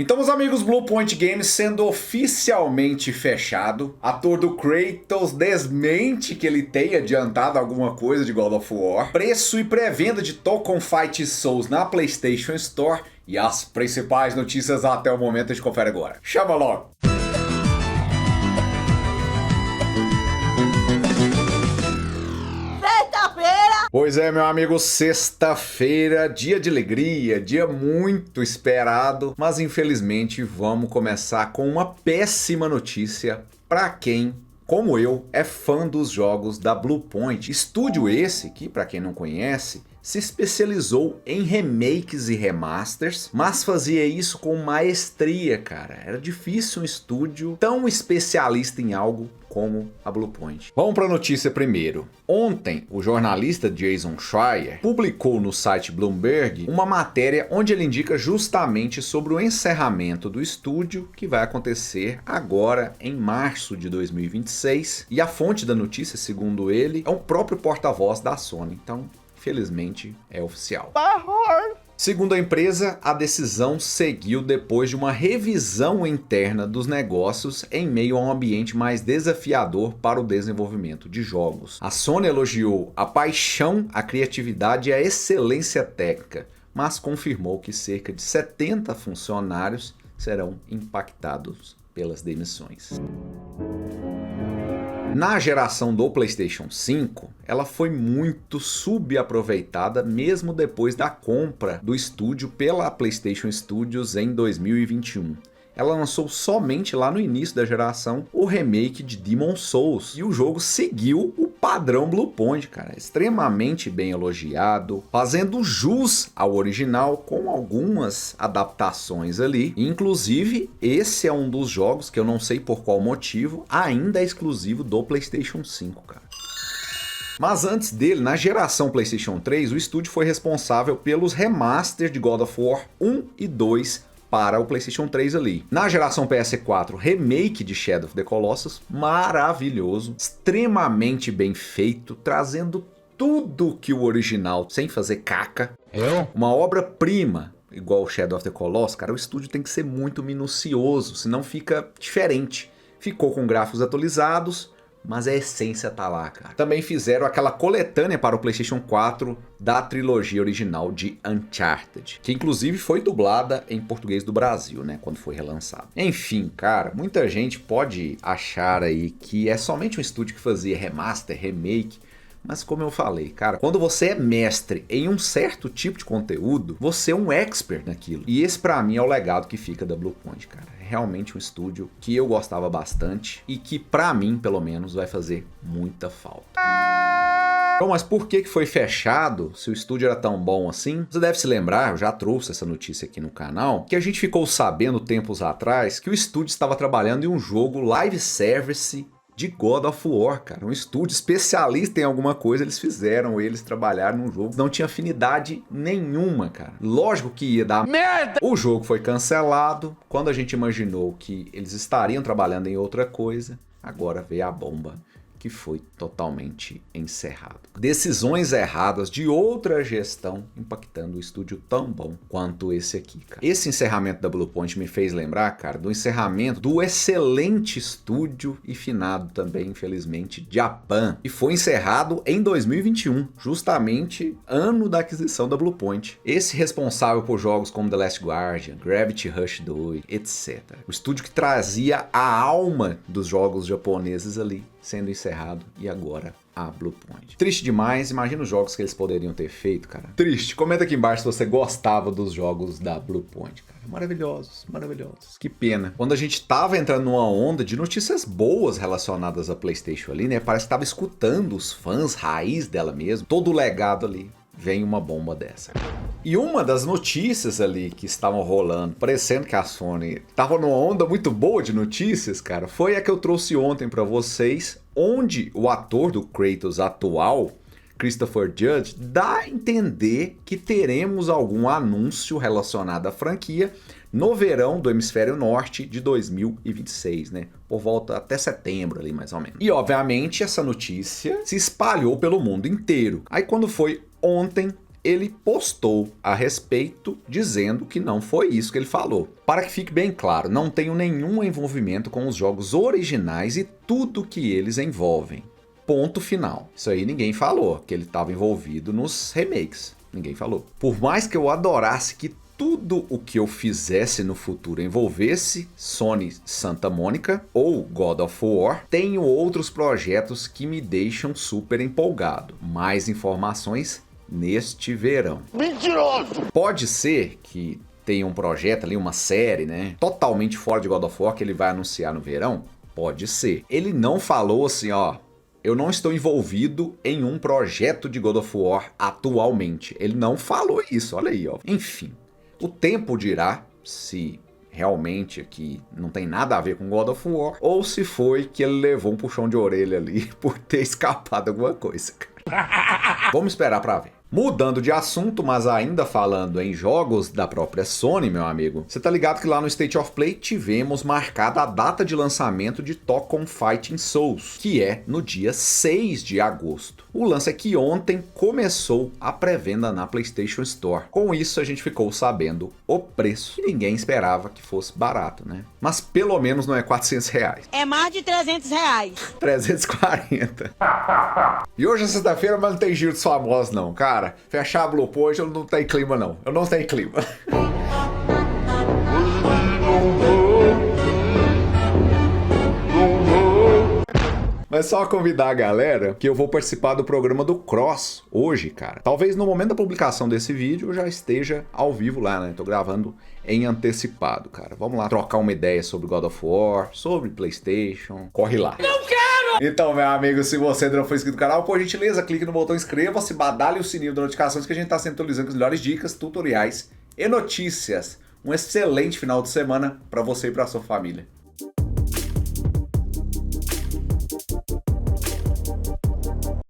Então, meus amigos, Bluepoint Games sendo oficialmente fechado, ator do Kratos desmente que ele tenha adiantado alguma coisa de God of War, preço e pré-venda de Tekken Fight Souls na PlayStation Store e as principais notícias até o momento a gente confere agora. Chama logo! Pois é, meu amigo, sexta-feira, dia de alegria, dia muito esperado, mas infelizmente vamos começar com uma péssima notícia para quem, como eu, é fã dos jogos da Bluepoint. Estúdio esse que, para quem não conhece, se especializou em remakes e remasters, mas fazia isso com maestria, cara. Era difícil um estúdio tão especialista em algo como a Bluepoint. Vamos para a notícia primeiro. Ontem, o jornalista Jason Schreier publicou no site Bloomberg uma matéria onde ele indica justamente sobre o encerramento do estúdio que vai acontecer agora em março de 2026. E a fonte da notícia, segundo ele, é o próprio porta-voz da Sony. Então, infelizmente, é oficial. Segundo a empresa, a decisão seguiu depois de uma revisão interna dos negócios em meio a um ambiente mais desafiador para o desenvolvimento de jogos. A Sony elogiou a paixão, a criatividade e a excelência técnica, mas confirmou que cerca de 70 funcionários serão impactados pelas demissões. Na geração do PlayStation 5, ela foi muito subaproveitada mesmo depois da compra do estúdio pela PlayStation Studios em 2021. Ela lançou somente lá no início da geração o remake de Demon's Souls e o jogo seguiu o padrão Bluepoint, cara, extremamente bem elogiado, fazendo jus ao original com algumas adaptações ali. Inclusive, esse é um dos jogos que eu não sei por qual motivo ainda é exclusivo do PlayStation 5, cara. Mas antes dele, na geração PlayStation 3, o estúdio foi responsável pelos remasters de God of War 1 e 2 para o PlayStation 3 ali. Na geração PS4, remake de Shadow of the Colossus, maravilhoso, extremamente bem feito, trazendo tudo que o original, sem fazer caca. Uma obra-prima, igual o Shadow of the Colossus, cara, o estúdio tem que ser muito minucioso, senão fica diferente. Ficou com gráficos atualizados, mas a essência tá lá, cara. Também fizeram aquela coletânea para o PlayStation 4 da trilogia original de Uncharted, que inclusive foi dublada em português do Brasil, né, quando foi relançado. Enfim, cara, muita gente pode achar aí que é somente um estúdio que fazia remaster, remake, mas como eu falei, cara, quando você é mestre em um certo tipo de conteúdo, você é um expert naquilo. E esse pra mim é o legado que fica da Bluepoint, cara. É realmente um estúdio que eu gostava bastante e que pra mim, pelo menos, vai fazer muita falta. Bom, mas por que foi fechado se o estúdio era tão bom assim? Você deve se lembrar, eu já trouxe essa notícia aqui no canal, que a gente ficou sabendo tempos atrás que o estúdio estava trabalhando em um jogo live service de God of War, cara. Um estúdio especialista em alguma coisa, eles trabalharam num jogo. Não tinha afinidade nenhuma, cara. Lógico que ia dar merda! O jogo foi cancelado. Quando a gente imaginou que eles estariam trabalhando em outra coisa, agora veio a bomba, que foi totalmente encerrado. Decisões erradas de outra gestão impactando o estúdio tão bom quanto esse aqui, cara. Esse encerramento da Bluepoint me fez lembrar, cara, do encerramento do excelente estúdio e finado também, infelizmente, Japan. E foi encerrado em 2021, justamente ano da aquisição da Bluepoint. Esse responsável por jogos como The Last Guardian, Gravity Rush 2, etc. O estúdio que trazia a alma dos jogos japoneses ali, sendo encerrado, e agora a Bluepoint. Triste demais, imagina os jogos que eles poderiam ter feito, cara. Triste. Comenta aqui embaixo se você gostava dos jogos da Bluepoint, cara. Maravilhosos, maravilhosos. Que pena. Quando a gente tava entrando numa onda de notícias boas relacionadas a PlayStation ali, né? Parece que tava escutando os fãs raiz dela mesmo, todo o legado ali. Vem uma bomba dessa. E uma das notícias ali que estavam rolando, parecendo que a Sony tava numa onda muito boa de notícias, cara, foi a que eu trouxe ontem pra vocês, onde o ator do Kratos atual, Christopher Judge, dá a entender que teremos algum anúncio relacionado à franquia no verão do hemisfério norte de 2026, né? Por volta até setembro ali, mais ou menos. E obviamente essa notícia se espalhou pelo mundo inteiro. Aí quando foi ontem, ele postou a respeito dizendo que não foi isso que ele falou. Para que fique bem claro, não tenho nenhum envolvimento com os jogos originais e tudo que eles envolvem. Ponto final. Isso aí ninguém falou, que ele estava envolvido nos remakes. Ninguém falou. Por mais que eu adorasse que tudo o que eu fizesse no futuro envolvesse Sony Santa Mônica ou God of War, tenho outros projetos que me deixam super empolgado. Mais informações neste verão. Mentiroso! Pode ser que tenha um projeto ali, uma série, né? Totalmente fora de God of War que ele vai anunciar no verão? Pode ser. Ele não falou assim, ó, eu não estou envolvido em um projeto de God of War atualmente. Ele não falou isso, olha aí, ó. Enfim. O tempo dirá se realmente aqui não tem nada a ver com God of War ou se foi que ele levou um puxão de orelha ali por ter escapado alguma coisa. Vamos esperar pra ver. Mudando de assunto, mas ainda falando em jogos da própria Sony, meu amigo, você tá ligado que lá no State of Play tivemos marcada a data de lançamento de Tokon Fighting Souls, que é no dia 6 de agosto. O lance é que ontem começou a pré-venda na PlayStation Store. Com isso a gente ficou sabendo o preço, e ninguém esperava que fosse barato, né? Mas pelo menos não é R$400. É mais de R$300. 340. E hoje é sexta-feira, mas não tem giro dos famosos não, cara. Fechar a Blue Point, eu não tenho clima não. Eu não tenho clima. Mas só convidar a galera que eu vou participar do programa do Cross hoje, cara. Talvez no momento da publicação desse vídeo eu já esteja ao vivo lá, né? Tô gravando em antecipado, cara. Vamos lá trocar uma ideia sobre God of War, sobre PlayStation. Corre lá. Não quero! Então, meu amigo, se você ainda não for inscrito no canal, por gentileza, clique no botão inscreva-se, badale o sininho de notificações que a gente tá sempre atualizando com as melhores dicas, tutoriais e notícias. Um excelente final de semana para você e para sua família.